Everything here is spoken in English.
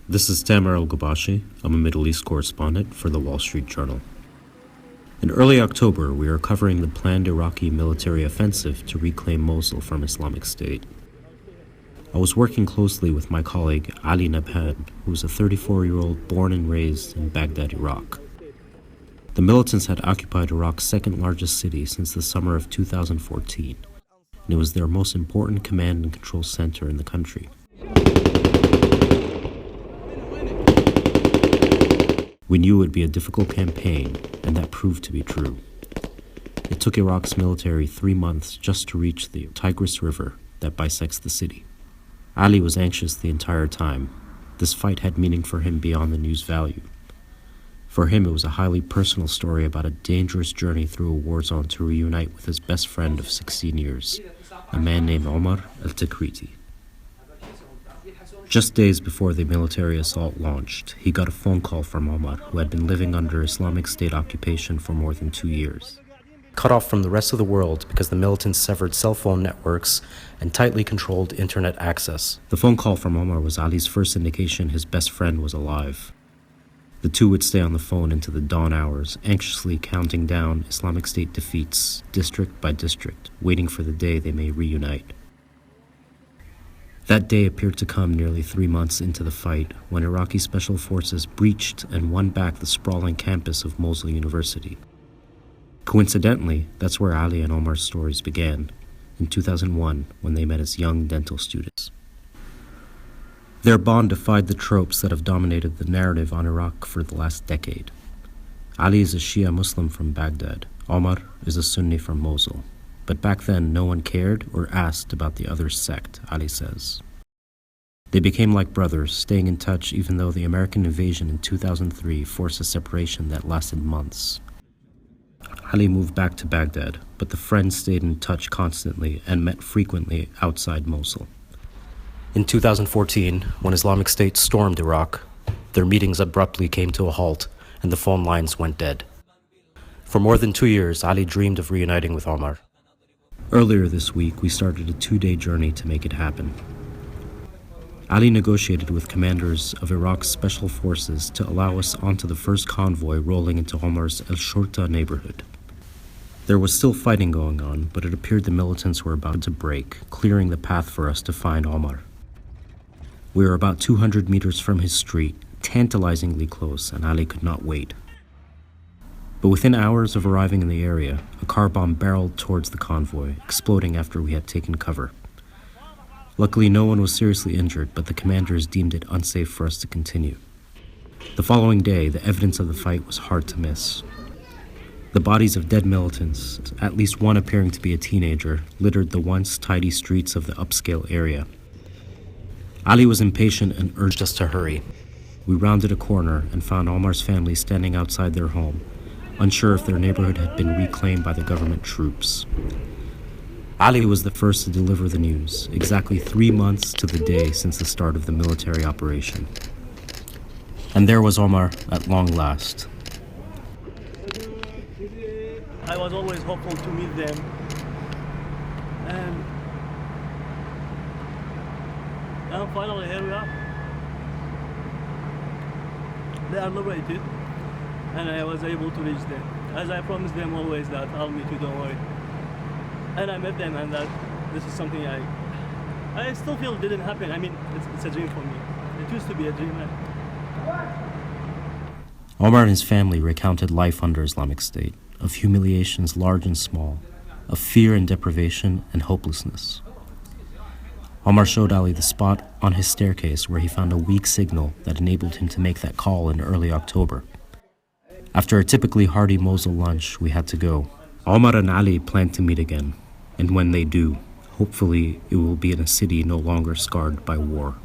This is Tamer El-Ghobashy. I'm a Middle East correspondent for the Wall Street Journal. In early October, we are covering the planned Iraqi military offensive to reclaim Mosul from Islamic State. I was working closely with my colleague Ali Nabhan, who is a 34-year-old born and raised in Baghdad, Iraq. The militants had occupied Iraq's second largest city since the summer of 2014, and it was their most important command and control center in the country. We knew it would be a difficult campaign, and that proved to be true. It took Iraq's military 3 months just to reach the Tigris River that bisects the city. Ali was anxious the entire time. This fight had meaning for him beyond the news value. For him, it was a highly personal story about a dangerous journey through a war zone to reunite with his best friend of 16 years, a man named Omar El-Takriti. Just days before the military assault launched, he got a phone call from Omar, who had been living under Islamic State occupation for more than 2 years. Cut off from the rest of the world because the militants severed cell phone networks and tightly controlled internet access. The phone call from Omar was Ali's first indication his best friend was alive. The two would stay on the phone into the dawn hours, anxiously counting down Islamic State defeats, district by district, waiting for the day they may reunite. That day appeared to come nearly 3 months into the fight when Iraqi special forces breached and won back the sprawling campus of Mosul University. Coincidentally, that's where Ali and Omar's stories began, in 2001 when they met as young dental students. Their bond defied the tropes that have dominated the narrative on Iraq for the last decade. Ali is a Shia Muslim from Baghdad. Omar is a Sunni from Mosul. But back then, no one cared or asked about the other sect, Ali says. They became like brothers, staying in touch even though the American invasion in 2003 forced a separation that lasted months. Ali moved back to Baghdad, but the friends stayed in touch constantly and met frequently outside Mosul. In 2014, when Islamic State stormed Iraq, their meetings abruptly came to a halt and the phone lines went dead. For more than 2 years, Ali dreamed of reuniting with Omar. Earlier this week, we started a 2-day journey to make it happen. Ali negotiated with commanders of Iraq's special forces to allow us onto the first convoy rolling into Omar's El Shorta neighborhood. There was still fighting going on, but it appeared the militants were about to break, clearing the path for us to find Omar. We were about 200 meters from his street, tantalizingly close, and Ali could not wait. But within hours of arriving in the area, a car bomb barreled towards the convoy, exploding after we had taken cover. Luckily, no one was seriously injured, but the commanders deemed it unsafe for us to continue. The following day, the evidence of the fight was hard to miss. The bodies of dead militants, at least one appearing to be a teenager, littered the once tidy streets of the upscale area. Ali was impatient and urged us to hurry. We rounded a corner and found Omar's family standing outside their home, unsure if their neighborhood had been reclaimed by the government troops. Ali was the first to deliver the news, exactly 3 months to the day since the start of the military operation. And there was Omar at long last. I was always hopeful to meet them, and finally here we are. They are liberated, and I was able to reach them. As I promised them always that I'll meet you, don't worry. And I met them, and that this is something I still feel didn't happen. I mean, it's a dream for me. It used to be a dream. Omar and his family recounted life under Islamic State, of humiliations large and small, of fear and deprivation and hopelessness. Omar showed Ali the spot on his staircase where he found a weak signal that enabled him to make that call in early October. After a typically hearty Mosul lunch, we had to go. Omar and Ali plan to meet again, and when they do, hopefully it will be in a city no longer scarred by war.